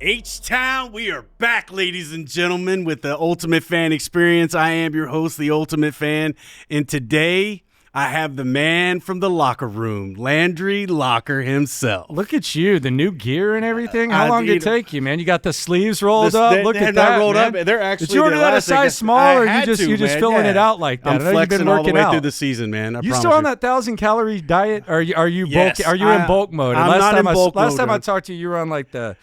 H-Town, we are back, ladies and gentlemen, with the Ultimate Fan Experience. I am your host, the Ultimate Fan, and today I have the man from the locker room, Landry Locker himself. Look at you, the new gear and everything. How long did it take you, man? You got the sleeves rolled up. Look at that, not rolled man. up. They're actually. Did you order that a size small, or you just filling it out like that? I'm flexing all the way through the season, man. You still on that 1,000-calorie diet? Are you yes, bulk? Are you in bulk mode? I'm not in bulk mode. Last time I talked to you, you were on like the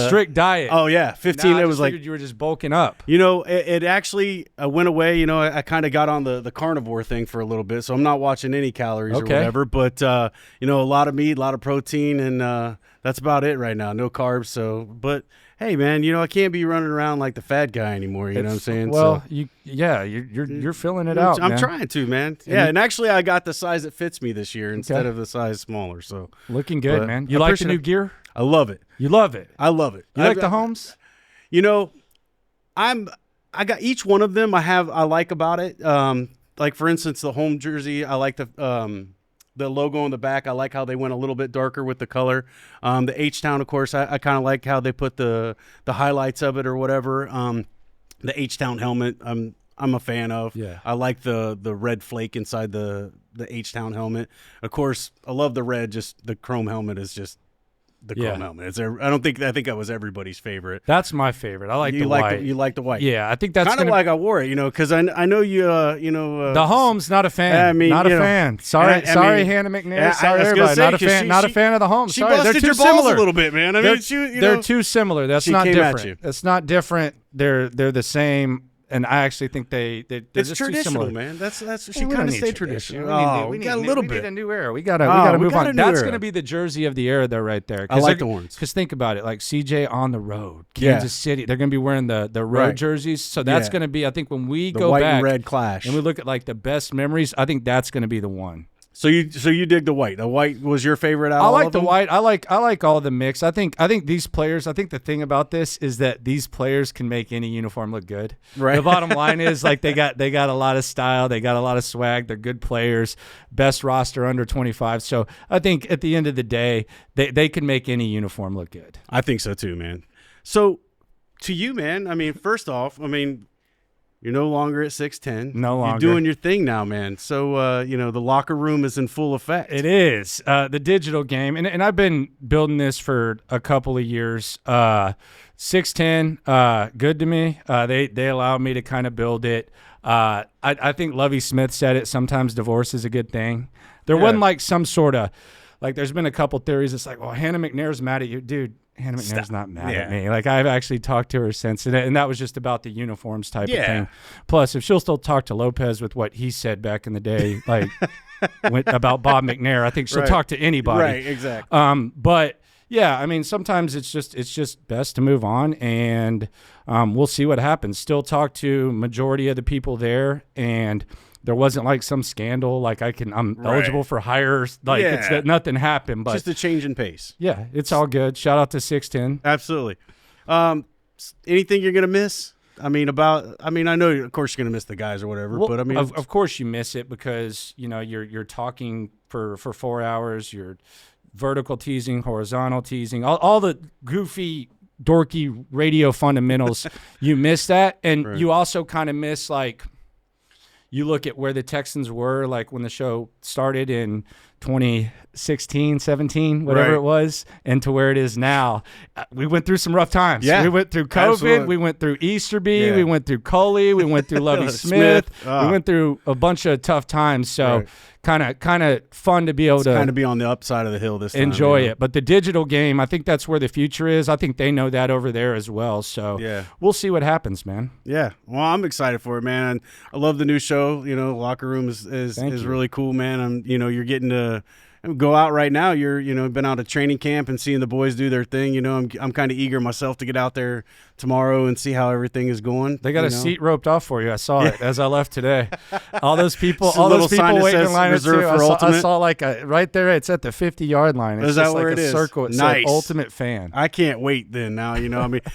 strict diet. Oh yeah, 15. It was like you were just bulking up. You know, it actually went away. You know, I kind of got on the carnivore thing for a little bit, so I'm not watching any calories or whatever. But you know, a lot of meat, a lot of protein, and that's about it right now. No carbs. So, but hey, man, you know, I can't be running around like the fat guy anymore. You know what I'm saying? Well, you're filling it out. I'm trying to, man. Yeah, and actually, I got the size that fits me this year instead of the size smaller. So looking good, man. You like the new gear? I love it. You love it. I love it. You like the homes? You know, I got each one of them. I like about it. Like for instance, the home jersey. I like the logo on the back. I like how they went a little bit darker with the color. The H-Town, of course, I kind of like how they put the highlights of it or whatever. The H-Town helmet, I'm a fan of. Yeah. I like the red flake inside the H-Town helmet. Of course, I love the red. Just the chrome helmet is just the chrome helmet. I think that was everybody's favorite. That's my favorite. I like the white. You like the white. Yeah, I think that's kind of like I wore it, you know, because I know you, the Homes, not a fan. I mean, not a fan. Sorry, Hannah McNair. Sorry, everybody. Not a fan of the Homes. She Sorry, busted they're your too balls similar a little bit, man. I mean, they're too similar. That's not different. That's not different. They're the same. And I actually think they're it's just traditional, too similar. Man. That's she kind of stayed traditional. We got a little bit. We need a new era. We gotta move on. That's going to be the jersey of the era, though, right there. I like the ones. Because think about it, like CJ on the road, Kansas City, they're going to be wearing the road jerseys. So that's going to be, I think, when we go white back and red clash, and we look at like the best memories, I think that's going to be the one. So you dig the white. The white was your favorite out of all all like of the them? white. I like all the mix. I think these players, I think the thing about this is that these players can make any uniform look good. Right. The bottom line is like they got a lot of style, they got a lot of swag, they're good players, best roster under 25. So I think at the end of the day, they can make any uniform look good. I think so too, man. So to you, man, I mean, first off, you're no longer at 6'10". No longer. You're doing your thing now, man. So, you know, the locker room is in full effect. It is. The digital game. And I've been building this for a couple of years. 6'10", good to me. They allowed me to kind of build it. I think Lovie Smith said it. Sometimes divorce is a good thing. There wasn't like some sort of – like there's been a couple theories. It's like, well, Hannah McNair's mad at you. Dude, Hannah McNair's not mad at me. Like, I've actually talked to her since, and that was just about the uniforms type of thing. Plus, if she'll still talk to Lopez with what he said back in the day, like about Bob McNair, I think she'll talk to anybody. Right, exactly. But yeah, I mean, sometimes it's just best to move on, and we'll see what happens. Still talk to majority of the people there, and there wasn't like some scandal, like I'm eligible for hires. Like it's that nothing happened, but just a change in pace. Yeah, it's all good. Shout out to 6'10". Absolutely. Anything you're gonna miss? I know of course you're gonna miss the guys or whatever, well, but I mean, of course you miss it because you know you're talking for 4 hours. You're vertical teasing, horizontal teasing, all the goofy, dorky radio fundamentals. You miss that, and you also kind of miss like. You look at where the Texans were, like when the show started in 2016, 17, whatever it was, and to where it is now. We went through some rough times. Yeah, we went through COVID. Absolutely. We went through Easterby. We went through Coley. We went through Lovie Smith. We went through a bunch of tough times. So kind of fun to be able to kind of be on the upside of the hill this time. Enjoy it. But the digital game, I think that's where the future is. I think they know that over there as well. So we'll see what happens, man. Yeah. Well, I'm excited for it, man. I love the new show. You know, Locker Room is really cool, man. You're getting to go out right now. You're been out of training camp and seeing the boys do their thing. You know, I'm kind of eager myself to get out there tomorrow and see how everything is going. They got a seat roped off for you. I saw it as I left today. All those people waiting in line. I saw like right there. It's at the 50-yard line. It's is that just where like it a is? circle. It's nice. like Ultimate Fan. I can't wait then. Now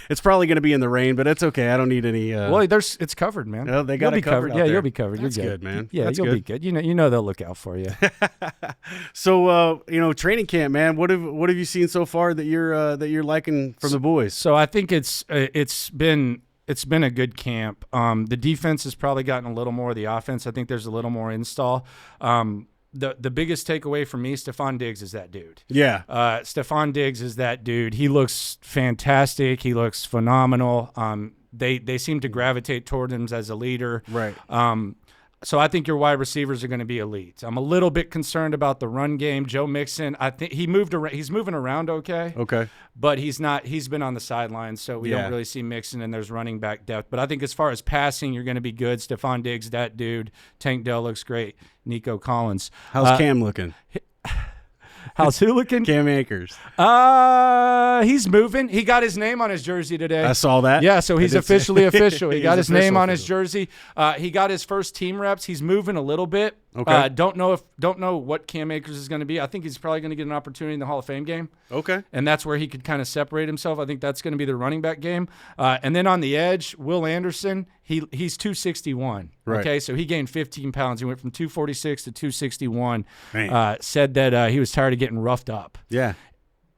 it's probably going to be in the rain, but it's okay. I don't need any. Well, it's covered, man. Oh, they got it covered. Yeah, you'll be covered. That's You're good, man. Yeah, That's you'll good. be good. You know they'll look out for you. So So, training camp, man. What have you seen so far that you're liking from the boys? So I think it's been a good camp. The defense has probably gotten a little more of the offense. I think there's a little more install. The biggest takeaway for me, Stephon Diggs is that dude. Yeah. Stephon Diggs is that dude. He looks fantastic. He looks phenomenal. They seem to gravitate toward him as a leader. Right. So I think your wide receivers are going to be elite. I'm a little bit concerned about the run game. Joe Mixon, I think he's moving around okay. Okay. But he's been on the sidelines, so we don't really see Mixon, and there's running back depth. But I think as far as passing, you're going to be good. Stephon Diggs, that dude. Tank Dell looks great. Nico Collins. How's Cam looking? How's who looking? Cam Akers. He's moving. He got his name on his jersey today. I saw that. Yeah, so he's officially official. He got his name on his official. jersey. He got his first team reps. He's moving a little bit. Okay. Don't know what Cam Akers is going to be. I think he's probably going to get an opportunity in the Hall of Fame game. Okay. And that's where he could kind of separate himself. I think that's going to be the running back game. And then on the edge, Will Anderson, he's 261. Right. Okay, so he gained 15 pounds. He went from 246 to 261. Man. Said that he was tired of getting roughed up. Yeah.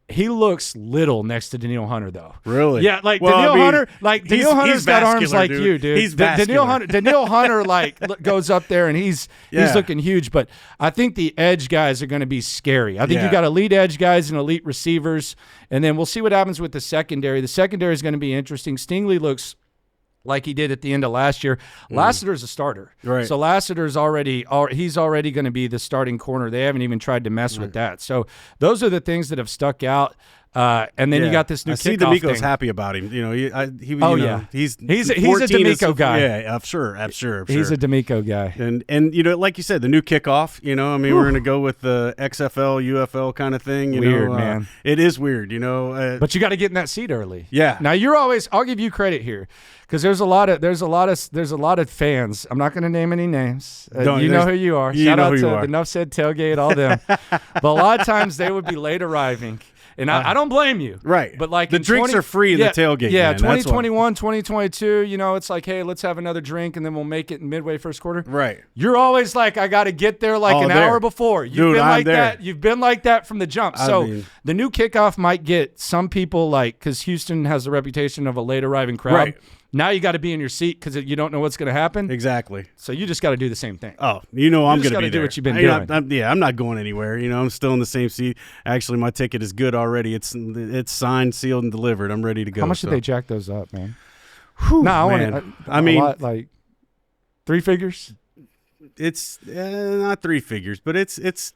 He looks little next to Danielle Hunter, though. Really? Yeah, like Well, Danielle I mean, Hunter, he's Hunter's got arms vascular, like dude. you, dude. He's Danielle vascular. Hunter goes up there and he's looking huge. But I think the edge guys are going to be scary. I think you got elite edge guys and elite receivers, and then we'll see what happens with the secondary. The secondary is going to be interesting. Stingley looks like he did at the end of last year. Lassiter's a starter. Right. So Lassiter's already going to be the starting corner. They haven't even tried to mess with that. So those are the things that have stuck out. And then you got this new I see kickoff D'Amico's thing. happy about him. He's a 14 D'Amico guy. Yeah, I'm sure. He's a D'Amico guy. And like you said, the new kickoff. I mean, we're gonna go with the XFL, UFL kind of thing. Weird, man. It is weird. But you got to get in that seat early. Yeah. Now I'll give you credit here, because there's a lot of fans. I'm not going to name any names. You know who you are. Shout out to the Nuff Said Tailgate, all them. But a lot of times they would be late arriving. And I don't blame you. Right. But like the drinks are free in the tailgate. Yeah, man. 2021, 2022, it's like, hey, let's have another drink and then we'll make it midway first quarter. Right. You're always like, I got to get there like an hour before. You've been like that. You've been like that from the jump. So the new kickoff might get some people because Houston has the reputation of a late arriving crowd. Right. Now you got to be in your seat because you don't know what's going to happen. Exactly. So you just got to do the same thing. Oh, I'm going to be there. Do what you've been doing. I'm not going anywhere. I'm still in the same seat. Actually, my ticket is good already. It's signed, sealed, and delivered. I'm ready to go. How much did they jack those up, man? Whew, no, I mean, a lot, like 3 figures. It's not 3 figures, but it's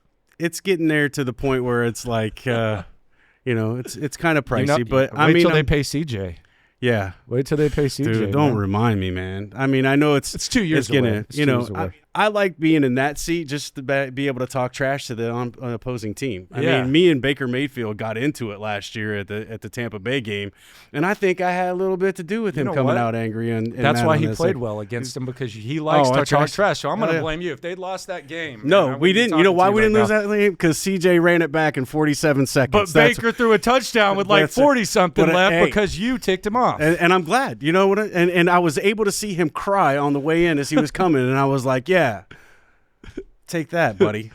getting there to the point where it's like, it's kind of pricey. But wait till they pay CJ. Yeah. Wait till they pay CJ. Dude, don't remind me, man. I mean, I know it's 2 years away. I like being in that seat just to be able to talk trash to the opposing team. I Yeah. mean, me and Baker Mayfield got into it last year at the Tampa Bay game, and I think I had a little bit to do with him coming out angry. And that's mad why on he this. played well against him, because he likes to talk trash. So I'm going to blame you if they'd lost that game. No, we didn't. You know why we didn't lose that game? Because CJ ran it back in 47 seconds. But Baker threw a touchdown with like 40-something left because you ticked him off. And I'm glad. You know what? And I was able to see him cry on the way in as he was coming, and I was like, yeah. Take that, buddy.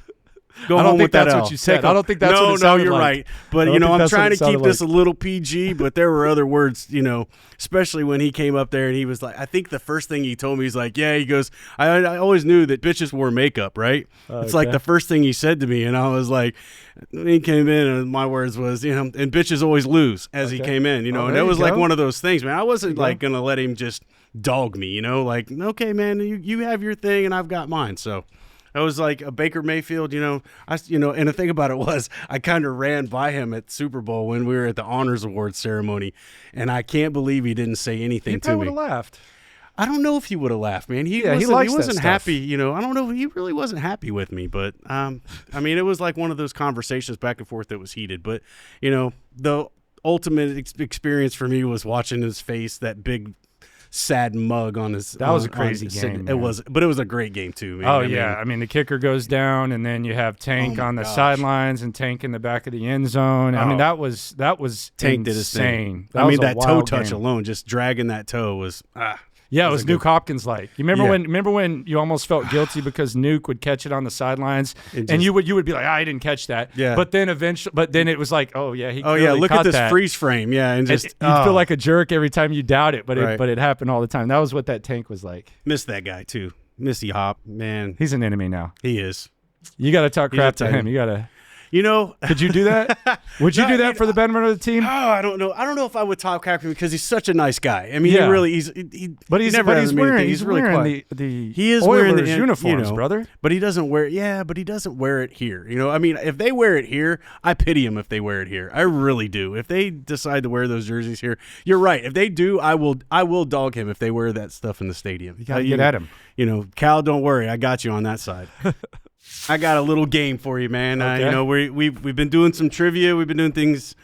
Go home with that. I don't think that's what you said. I don't think that's what it sounded No, you're like. right. But, I'm trying to keep this a little PG, but there were other words, especially when he came up there and he was like, I think the first thing he told me, he's like, yeah, he goes, I always knew that bitches wore makeup, right? It's like the first thing he said to me. And I was like, when he came in and my words was, and bitches always lose as he came in, and it was like one of those things, man. I wasn't like going to let him just dog me, like, okay, man, you have your thing and I've got mine. So I was like a Baker Mayfield, and the thing about it was I kind of ran by him at Super Bowl when we were at the Honors Awards ceremony, and I can't believe he didn't say anything to me. He probably would have laughed. I don't know if he would have laughed, man. He wasn't happy, I don't know. He really wasn't happy with me, but I mean, it was like one of those conversations back and forth that was heated. But the ultimate experience for me was watching his face, that big sad mug on his. That was a crazy game. It was, but it was a great game too, man. I mean, the kicker goes down, and then you have Tank on the sidelines and Tank in the back of the end zone. I mean, that was Tank did his thing. That that toe touch alone, just dragging that toe was. Yeah, it was Wasn't Nuke Hopkins like. You remember Yeah. when? Remember when you almost felt guilty because Nuke would catch it on the sidelines, and you would be like, I didn't catch that. Yeah. But then it was like, oh yeah, he. Oh clearly yeah, look caught at this that. freeze frame. Yeah, and just You'd feel like a jerk every time you doubt it, but Right. it happened all the time. That was what that tank was like. miss that guy too. Missy Hop, man, He's an enemy now. he is. You got to talk crap to tight him. end. You got to. You know, Could you do that? Would you No, do that for the betterment of the team? oh, I don't know. I don't know if I would top cap him because he's such a nice guy. I mean, Yeah. he really he But he he's never has wearing anything. He's really quiet. the He is Oilers wearing the uniforms, you know, brother. But he doesn't wear but he doesn't wear it here. You know, I mean, if they wear it here, I pity him if they wear it here. I really do. If they decide to wear those jerseys here, you're right. If they do, I will dog him if they wear that stuff in the stadium. You got to get at him. You know, Cal, don't worry. I got you on that side. I got a little game for you, man. Okay. You know, we've been doing some trivia. We've been doing things.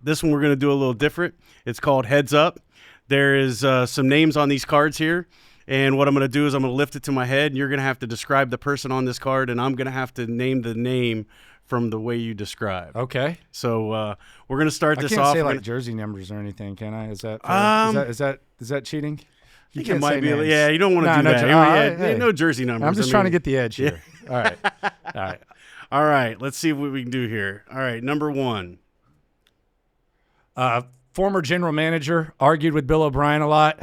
This one we're going to do a little different. It's called Heads Up. There is some names on these cards here. And what I'm going to do is I'm going to lift it to my head, and you're going to have to describe the person on this card, and I'm going to have to name the name from the way you describe. Okay. So we're going to start I this can't off. say We're like gonna- jersey numbers or anything, can I? Is that is that cheating? I You think it might say be. names. Yeah, you don't want to Nah, do no that. jer- Yeah, hey. no jersey numbers. I'm just trying to get the edge here. All right. All right. All right, let's see what we can do here. All right, number 1. Former general manager, argued with Bill O'Brien a lot.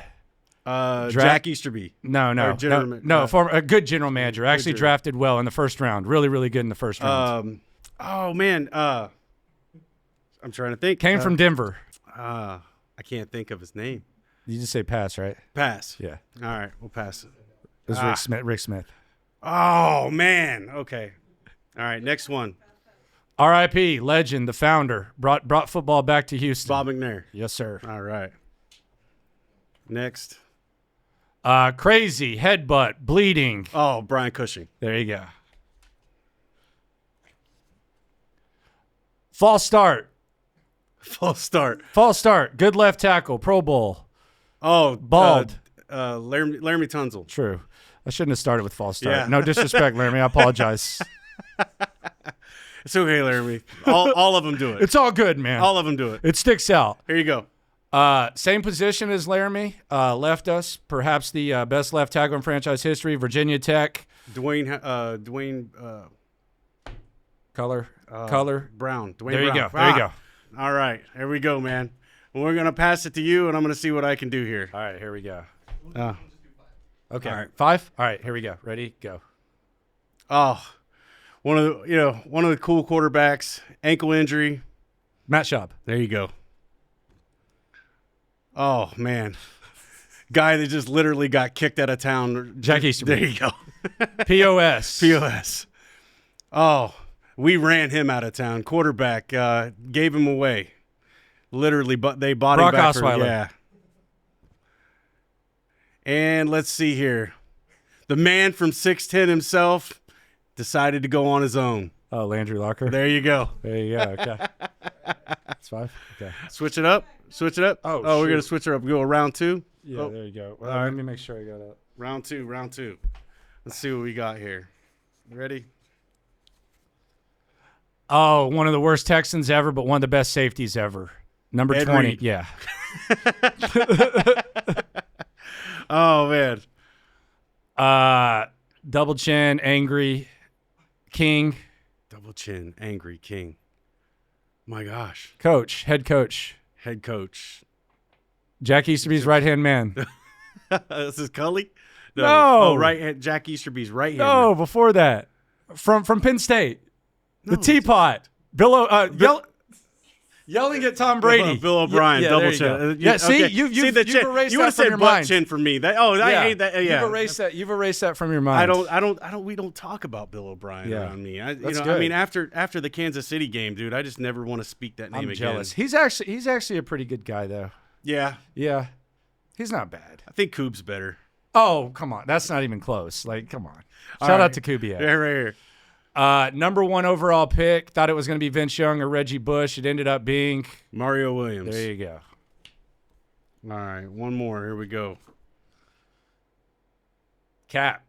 Jack Easterby. No. A good general manager. Actually drafted well in the first round. Really, really good in the first round. Oh man, I'm trying to think. Came from Denver. I can't think of his name. You just say pass, right? Pass. Yeah. All right, we'll pass it. It was Rick Smith. Rick Smith. Oh man. Okay. All right, next one. R.I.P. Legend, the founder, brought football back to Houston. Bob McNair. Yes, sir. All right. Next. Crazy, headbutt, bleeding. Oh, Brian Cushing. There you go. False start. False start. False start. Good left tackle. Pro Bowl. Oh, Bald. Laramie Tunzel. True. I shouldn't have started with false start. Yeah. No disrespect, Laramie. I apologize. It's okay, Laramie. All of them do it. It's all good, man. All of them do it. It sticks out. Here you go. Same position as Laramie. Left us. Perhaps the best left tackle in franchise history. Virginia Tech. Dwayne Color. Brown. Dwayne There you Brown. go. There you go. All right. Here we go, man. We're going to pass it to you, and I'm going to see what I can do here. All right, here we go. Okay. All right. 5? All right, here we go. Ready? Go. Oh, one of the cool quarterbacks, ankle injury. Matt Schaub. There you go. Oh, man. Guy that just literally got kicked out of town. Jack Easterby. There you go. POS. POS. Oh, we ran him out of town. Quarterback gave him away. Literally, but they bought Brock him back. Osweiler. Yeah. And let's see here. The man from 6'10" himself decided to go on his own. Oh, Landry Locker. There you go. There you go. Okay. That's 5. Okay. Switch it up. Oh, we're shoot. going to switch it up. Go round 2. Yeah, Oh, there you go. Well, All right. let me make sure I got it. round two. Let's see what we got here. Ready? Oh, one of the worst Texans ever, but one of the best safeties ever. Number Ed 20. Reed. Yeah. Oh, man. Double chin, angry, king, Double chin, angry king. My gosh. coach, head coach. Head coach. Jack Easterby's right-hand man. This is Cully? No. Oh, right hand. Jack Easterby's right hand. No, before that. From Penn State. The teapot. Yelling at Tom Brady. Bill O'Brien, Yeah, double there you chin. go. Yeah, see, okay. you've See the chin. erased You that would have from said your butt mind. chin for me. I hate that. Yeah. You've erased that from your mind. We don't talk about Bill O'Brien Yeah. around me. That's I good. mean, after the Kansas City game, dude, I just never want to speak that name I'm again. jealous. He's actually a pretty good guy though. Yeah, Yeah. He's not bad. I think Coop's better. Oh, come on. That's not even close. Like, come on. All Shout right. out to Kubiak. Yeah, right here. Number 1 overall pick. Thought it was going to be Vince Young or Reggie Bush. It ended up being. Mario Williams. There you go. All right, one more. Here we go. Cap.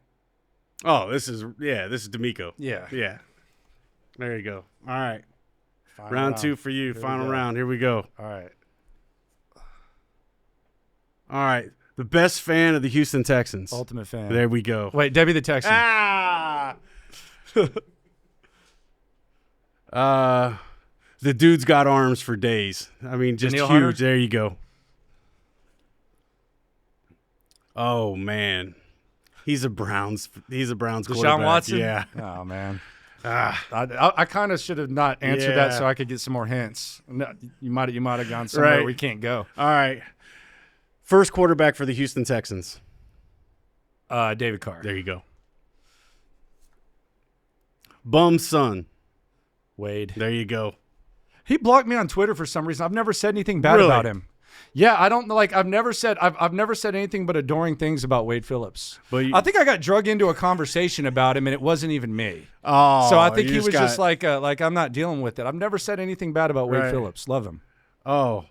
Oh, this is D'Amico. Yeah. Yeah. There you go. All right. Final Round 2 for you. we Final go. round. Here we go. All right. All right. The best fan of the Houston Texans. Ultimate fan. There we go. Wait, Debbie the Texan. The dude's got arms for days. I mean, just Danielle huge. Hunter? There you go. Oh man, he's a Browns quarterback. Deshaun Watson? Yeah. Oh, man. Ah, I kind of should have not answered that Yeah. so I could get some more hints. No, you might have gone somewhere Right. we can't go. all right. First quarterback for the Houston Texans. David Carr. There you go. Bum's son. Wade. There you go. He blocked me on Twitter for some reason. I've never said anything bad Really? about him. Yeah, I don't like. I've never said anything but adoring things about Wade Phillips. But you- I think I got drug into a conversation about him, and it wasn't even me. Oh, So I think you he was got- just like I'm not dealing with it. I've never said anything bad about Wade Right. Phillips. Love him. Oh,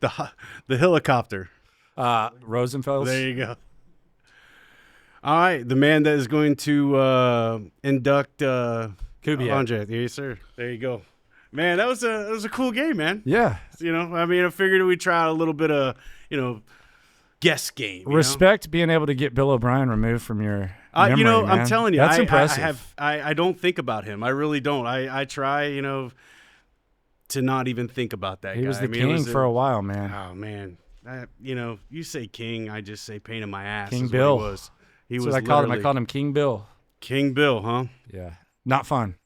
the helicopter. Rosenfels. There you go. All right, the man that is going to induct Kubiak. Andre. Yes, sir. There you go. Man, that was a cool game, man. Yeah. You know, I mean, I figured we'd try out a little bit of, guess game. you know? Respect being able to get Bill O'Brien removed from your memory, I'm man. telling you, That's I impressive. I don't think about him. I really don't. I try, to not even think about that guy. He was the I mean, it king was for a while, man. Oh man, you say king, I just say pain in my ass. King is Bill. What he was. He That's was what I called him. I literally called him King Bill. King Bill, huh? Yeah. Not fun.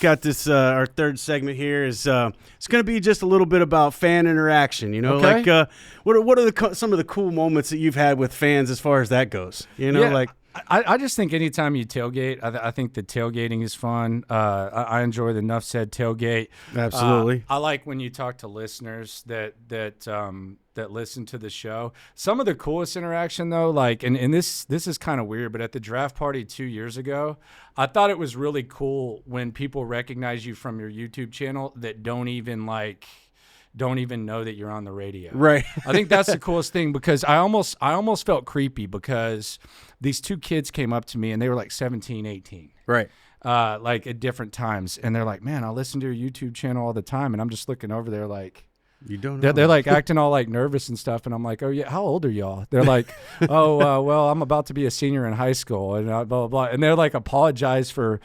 Got this. Our third segment here is it's going to be just a little bit about fan interaction. Okay. Like what are some of the cool moments that you've had with fans as far as that goes? Yeah, I just think anytime you tailgate, I think the tailgating is fun. I enjoy the Nuff Said tailgate. Absolutely. I like when you talk to listeners that listen to the show. Some of the coolest interaction though, like and this is kind of weird, but at the draft party 2 years ago, I thought it was really cool when people recognize you from your YouTube channel that don't even know that you're on the radio. Right. I think that's the coolest thing because I almost felt creepy because these two kids came up to me and they were like 17, 18. Right. Like at different times. And they're like, man, I listen to your YouTube channel all the time. And I'm just looking over there like, You don't know. they're like acting all like nervous and stuff. And I'm like, oh yeah, how old are y'all? They're like, oh, well, I'm about to be a senior in high school and blah, blah, blah. And they're like, apologize for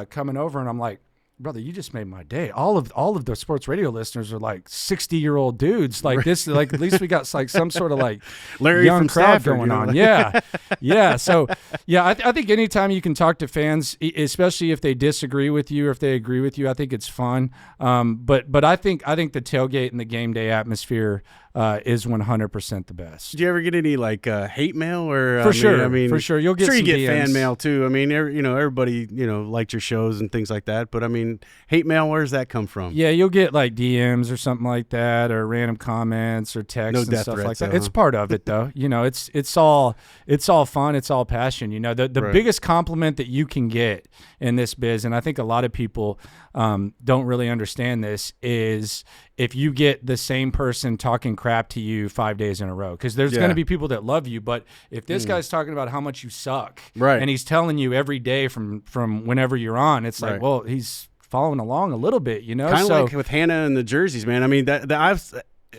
coming over. And I'm like, brother, you just made my day. All of the sports radio listeners are like 60-year-old dudes like this. Like at least we got like some sort of like Larry young from crowd Stafford, going on. Yeah. So yeah, I think anytime you can talk to fans, especially if they disagree with you or if they agree with you, I think it's fun. But I think the tailgate and the game day atmosphere is 100% the best. Did you ever get any like hate mail or For sure. I mean, For sure. You'll get sure you some get DMs. fan mail too. I mean, everybody liked your shows and things like that. But I mean, hate mail, where does that come from? Yeah, you'll get like DMs or something like that, or random comments or texts No and death stuff like threats, that. though, It's huh? part of it, though. It's all fun. It's all passion. The Right. biggest compliment that you can get in this biz, and I think a lot of people don't really understand this, is if you get the same person talking crap to you 5 days in a row, because there's Yeah. going to be people that love you, but if this guy's talking about how much you suck, Right. and he's telling you every day from whenever you're on, it's like, Right. well, he's following along a little bit, Kind of So, like with Hannah and the jerseys, man. I mean,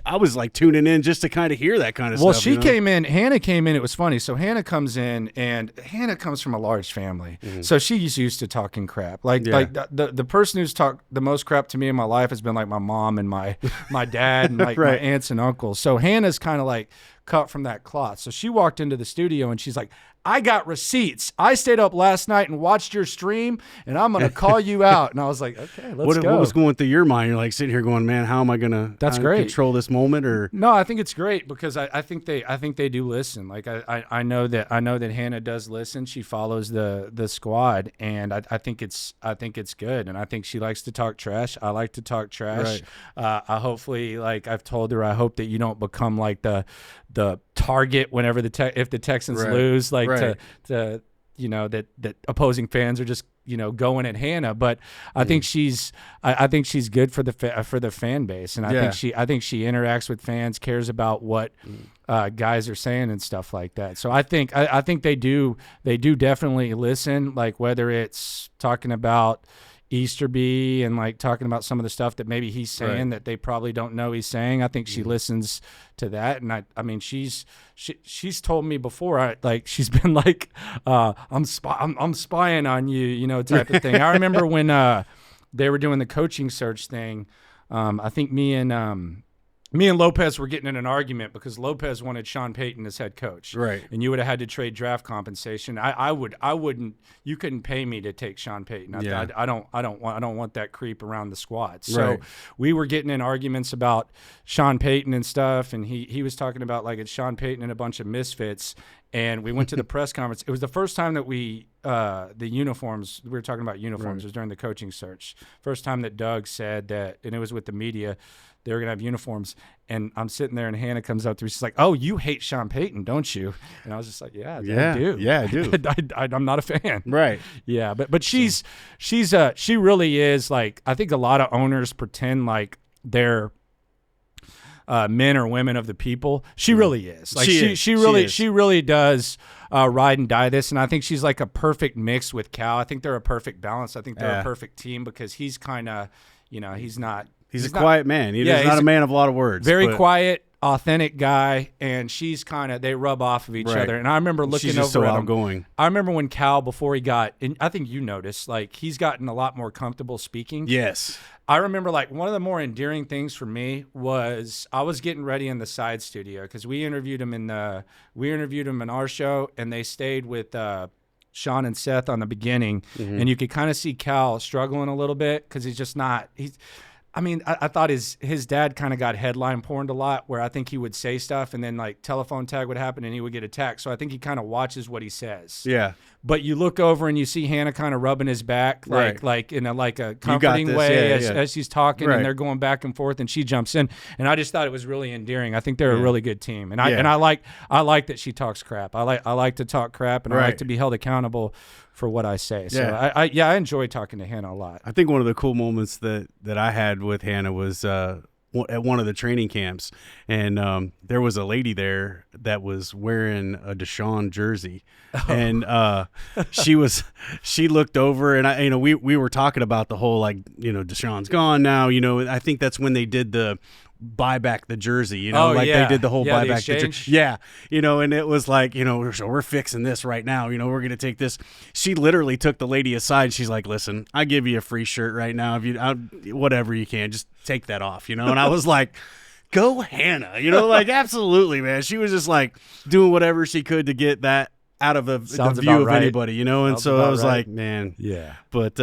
I was like tuning in just to kind of hear that kind of well, stuff. she came in. Hannah came in. It was funny. So Hannah comes in, and Hannah comes from a large family, so she's used to talking crap. Like Yeah. the person who's talked the most crap to me in my life has been like my mom and my dad and like Right. my aunts and uncles. So Hannah's kind of like cut from that cloth. So she walked into the studio and she's like, I got receipts. I stayed up last night and watched your stream, and I'm going to call you out. And I was like, okay, let's go. What was going through your mind? You're like sitting here going, man, how am I gonna That's great. control this moment? Or No, I think it's great because I think they do listen. Like I know that Hannah does listen. She follows the squad, and I think it's good. And I think she likes to talk trash. I like to talk trash. Right. I hopefully, like I've told her, I hope that you don't become like the target whenever if the Texans Right. lose, like Right. to that opposing fans are just going at Hannah. But I think she's good for the fan base, and I think she interacts with fans, cares about what guys are saying and stuff like that. So I think they do definitely listen, like whether it's talking about Easterby and like talking about some of the stuff that maybe he's saying that they probably don't know he's saying. I think she listens to that, and I mean she's told me before, like she's been like, I'm spying on you, you know, type of thing. I remember when they were doing the coaching search thing. I think me and Lopez were getting in an argument because Lopez wanted Sean Payton as head coach. Right. And you would have had to trade draft compensation. I wouldn't, you couldn't pay me to take Sean Payton. I don't want that creep around the squad. So we were getting in arguments about Sean Payton and stuff. And he was talking about like it's Sean Payton and a bunch of misfits. And we went to the press conference. It was the first time that the uniforms, we were talking about uniforms, it was during the coaching search. First time that Doug said that, and it was with the media, they were going to have uniforms. And I'm sitting there and Hannah comes up to me. She's like, "Oh, you hate Sean Payton, don't you?" And I was just like, yeah, I do. Yeah, I do. I'm not a fan. Right. Yeah. But she really is like, I think a lot of owners pretend like they're men or women of the people. She really is. Like she really does ride and die this. And I think she's like a perfect mix with Cal. I think they're a perfect balance. I think they're a perfect team because he's kind of, you know, he's a quiet man. He's not a man of a lot of words. Very quiet, authentic guy, and she's they rub off of each other. And I remember looking she's just over so at outgoing. him. I remember when Cal, before he got, and I think you noticed, like he's gotten a lot more comfortable speaking. Yes. I remember like one of the more endearing things for me was I was getting ready in the side studio because we interviewed him in our show, and they stayed with Sean and Seth on the beginning, and you could kind of see Cal struggling a little bit because I thought his dad kind of got headline porned a lot, where I think he would say stuff and then like telephone tag would happen and he would get attacked. So I think he kind of watches what he says. Yeah. But you look over and you see Hannah kind of rubbing his back, like in a comforting way as he's talking, and they're going back and forth, and she jumps in. And I just thought it was really endearing. I think they're a really good team, and I like that she talks crap. I like to talk crap, and I like to be held accountable for what I say. So I enjoy talking to Hannah a lot. I think one of the cool moments that I had with Hannah was at one of the training camps, and there was a lady there that was wearing a Deshaun jersey, and she looked over, and we were talking about the whole Deshaun's gone now, I think that's when they did the buy back the jersey, they did the whole buy back the jersey. Yeah. And it was like, so we're fixing this right now. We're going to take this. She literally took the lady aside. She's like, "Listen, I give you a free shirt right now. If you, whatever you can, just take that off, And I was like, go Hannah, absolutely, man. She was just like doing whatever she could to get that out of the view of anybody, And so I was like, man, yeah. But,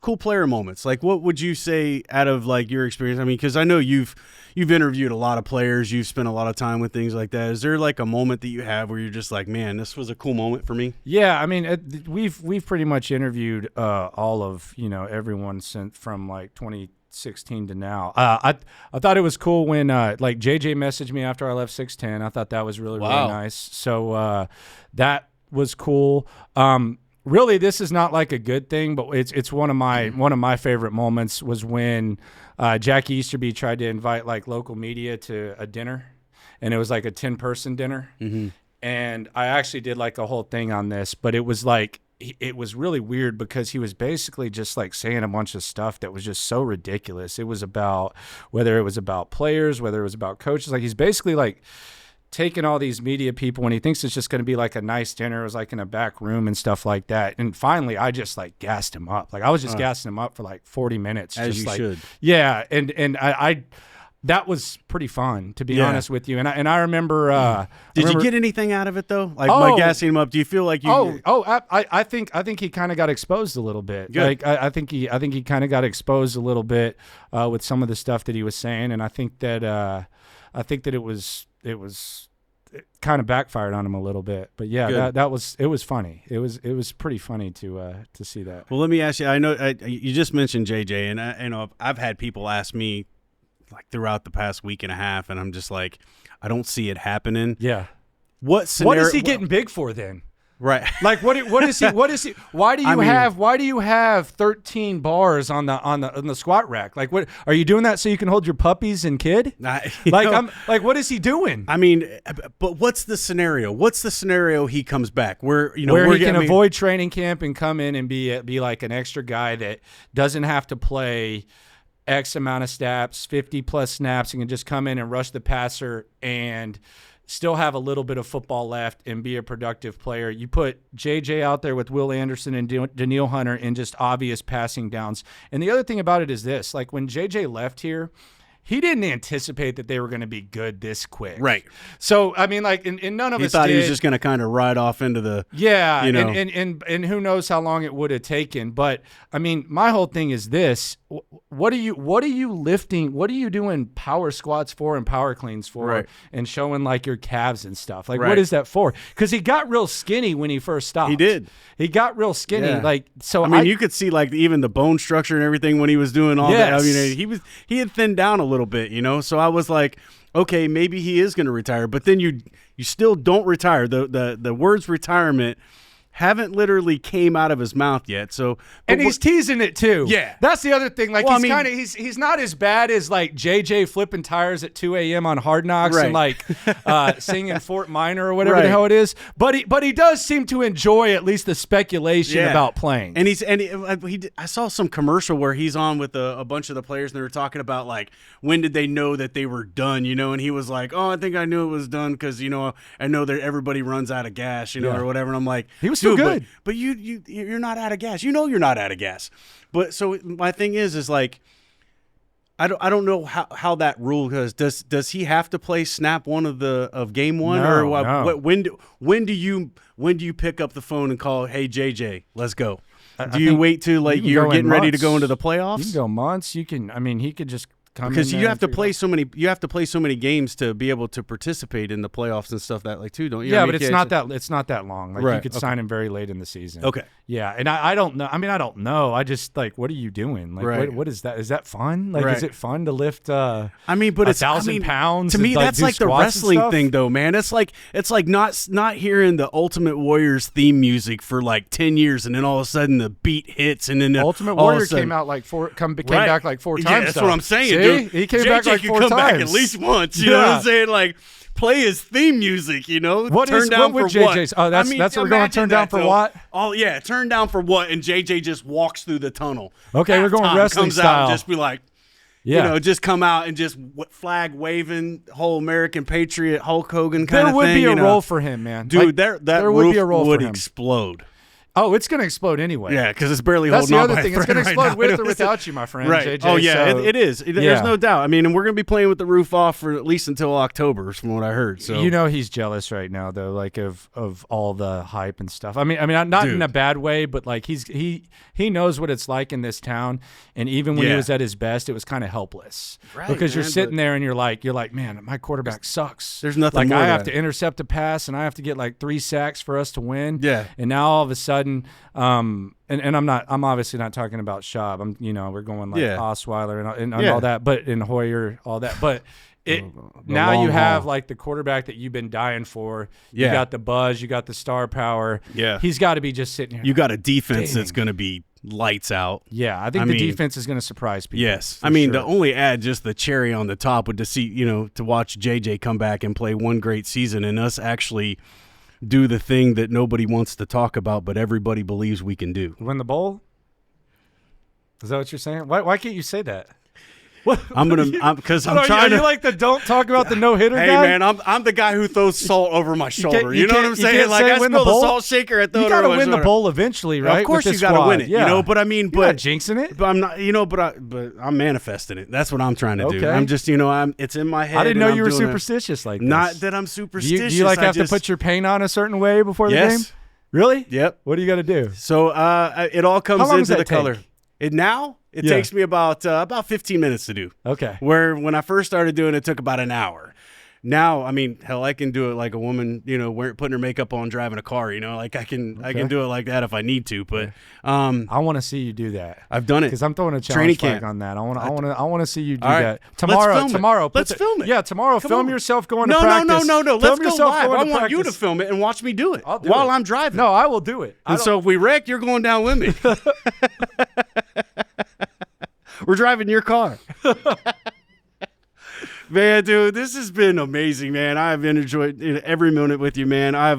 cool player moments. Like, what would you say out of like your experience? I mean, because I know you've interviewed a lot of players, you've spent a lot of time with things like that. Is there like a moment that you have where you're just like, man, this was a cool moment for me? Yeah, I mean, we've pretty much interviewed all of everyone from like 2016 to now. I thought it was cool when like JJ messaged me after I left 610. I thought that was really nice. So that was cool. Really, this is not like a good thing, but it's one of my favorite moments was when Jackie Easterby tried to invite like local media to a dinner, and it was like a 10-person dinner. Mm-hmm. And I actually did like a whole thing on this, but it was like it was really weird because he was basically just like saying a bunch of stuff that was just so ridiculous. It was about whether it was about players, whether it was about coaches. Like he's basically like taking all these media people when he thinks it's just going to be like a nice dinner. It was like in a back room and stuff like that. And finally, I just like gassed him up. Like I was just gassing him up for like 40 minutes. As just you should. Yeah. And I that was pretty fun, to be honest with you. And I remember. Did you get anything out of it though? Like by gassing him up, do you feel like you? I think he kind of got exposed a little bit. Good. Like I think he kind of got exposed a little bit with some of the stuff that he was saying, and I think that it kind of backfired on him a little bit. But yeah, it was funny. It was pretty funny to see that. Well, let me ask you. I know you just mentioned JJ, and I've had people ask me like throughout the past week and a half, and I'm just like, I don't see it happening. Yeah. What scenario? What is he getting big for then? Right. Like what is he? What is he? Why do you have 13 bars on the squat rack? Like what are you doing that so you can hold your puppies and kid? What is he doing? I mean, but what's the scenario? What's the scenario he comes back where he can avoid training camp and come in and be like an extra guy that doesn't have to play X amount of snaps, 50 plus snaps, and can just come in and rush the passer and still have a little bit of football left and be a productive player. You put JJ out there with Will Anderson and Daniil Hunter in just obvious passing downs. And the other thing about it is this, like when JJ left here, he didn't anticipate that they were going to be good this quick. Right. So, I mean, like, and none of us thought did. He was just going to kind of ride off into the, yeah, you know. and who knows how long it would have taken. But, I mean, my whole thing is this. What are you lifting? What are you doing power squats for and power cleans for right. and showing, like, your calves and stuff? Like, right. what is that for? Because he got real skinny when he first stopped. He did. He got real skinny. Yeah. Like, so I mean, you could see, like, even the bone structure and everything when he was doing all that. I mean, he had thinned down a little bit, you know? So I was like, okay, maybe he is going to retire. But then you still don't retire. The words retirement haven't literally came out of his mouth yet. So, and he's teasing it too. Yeah, that's the other thing. Like well, he's not as bad as like JJ flipping tires at 2 a.m. on Hard Knocks right. and like singing Fort Minor or whatever the hell it is. But he does seem to enjoy at least the speculation about playing. And I saw some commercial where he's on with a bunch of the players and they were talking about like when did they know that they were done, you know? And he was like, oh, I think I knew it was done because you know I know that everybody runs out of gas, you know, or whatever. And I'm like, he was still good. But you're not out of gas. You know you're not out of gas. But so my thing is like I don't know how that rule goes. Does he have to play snap one of game one or what? No. When do you pick up the phone and call, hey JJ, let's go? Do you wait till like you're getting ready to go into the playoffs? You can go months. You can. I mean, he could just. Because you have to play so many. You have to play so many games to be able to participate in the playoffs and stuff that like too, don't you? Yeah, but it's not that long. Like right. you could sign him very late in the season. Okay. Yeah, and I don't know. I mean, I don't know. I just like, what are you doing? Like, right. what is that? Is that fun? Like, right. is it fun to lift? I mean, but it's 1,000 pounds. To me, that's like the wrestling thing, though, man. It's like not hearing the Ultimate Warrior's theme music for like 10 years, and then all of a sudden the beat hits, and then Ultimate Warrior came out like came back like 4 times. Yeah, that's what I'm saying. See? Dude. He came back like 4 times. Back at least once. You know what I'm saying? Like. Play his theme music, you know. Turn down for JJ's? what? Oh, that's what we're going. Turn down for what? Oh yeah, turn down for what? And JJ just walks through the tunnel. Okay, we're going wrestling comes style. Out and just be like, you know, just come out and just flag waving, whole American patriot, Hulk Hogan kind of thing. There would be a you know? role for him, man. Dude, that there roof would be a role would for him. explode. Oh, it's going to explode anyway. Yeah, because it's barely That's holding on the other by thing. a It's going to thread explode right with now. or without you, my friend. Right. JJ, oh, yeah, so, it is. There's no doubt. I mean, and we're going to be playing with the roof off for at least until October, from what I heard. So you know he's jealous right now, though, like of all the hype and stuff. I mean, not Dude. in a bad way, but like he knows what it's like in this town, and even when he was at his best, it was kind of helpless. Right, because you're man, sitting there and you're like, man, my quarterback sucks. There's nothing like more I to have that. to intercept a pass, and I have to get like 3 sacks for us to win. Yeah. And now all of a sudden, and I'm obviously not talking about Schaub. We're going like Osweiler and all that, but in Hoyer, all that. But now you have like the quarterback that you've been dying for. You got the buzz, you got the star power. Yeah. He's got to be just sitting here. You got a defense that's going to be lights out. Yeah, I think the defense is going to surprise people. Yes. I mean, the only add just the cherry on the top would to watch JJ come back and play one great season and us actually do the thing that nobody wants to talk about, but everybody believes we can do. Win the bowl? Is that what you're saying? Why can't you say that? Because I'm trying to. You like the don't talk about the no hitter hey, guy? Hey man, I'm the guy who throws salt over my shoulder. You know what I'm saying? Like I spill the salt shaker. I throw it over my shoulder. You got to win the bowl eventually, right? Of course you got to win it. Yeah. You know, but I mean, you're not jinxing it. But I'm not. You know, but I'm manifesting it. That's what I'm trying to do. I'm just, it's in my head. I didn't know you were superstitious like this. Not that I'm superstitious. Do you have to put your paint on a certain way before the game? Really? Yep. What do you got to do? So it all comes into the color. It takes me about 15 minutes to do. Okay. Where when I first started doing it, took about an hour. now, I mean, hell, I can do it like a woman, you know, putting her makeup on, driving a car, you know, like I can do it like that if I need to. But I want to see you do that. I've done it because I'm throwing a Training challenge flag camp. on that. I want to see you do All right. that Let's tomorrow. film it. Let's film it. Yeah, tomorrow. Film on. yourself going no, to practice. No. Film Let's go yourself live. going I to want you to practice. film it and watch me do it I'll do while it. I'm driving. No, I will do it. And so if we wreck, you're going down with me. We're driving your car. Man, dude, this has been amazing, man. I've enjoyed every minute with you, man. I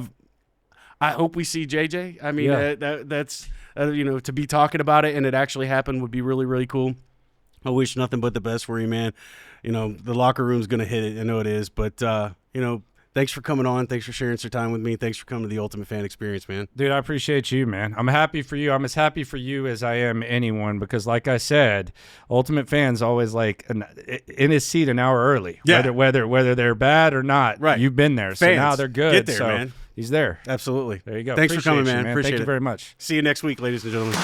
hope we see JJ. I mean, that's you know, to be talking about it and it actually happened would be really, really cool. I wish nothing but the best for you, man. You know, the locker room's going to hit it. I know it is. But, you know, thanks for coming on. Thanks for sharing some time with me. Thanks for coming to the Ultimate Fan Experience, man. Dude, I appreciate you, man. I'm happy for you. I'm as happy for you as I am anyone because, like I said, Ultimate Fan's always like in his seat an hour early. Yeah. Whether they're bad or not. Right. You've been there. So Fans, now they're good. get there, so man. He's there. Absolutely. There you go. Thanks for coming, Appreciate man. you, Appreciate Thank it. you very much. See you next week, ladies and gentlemen.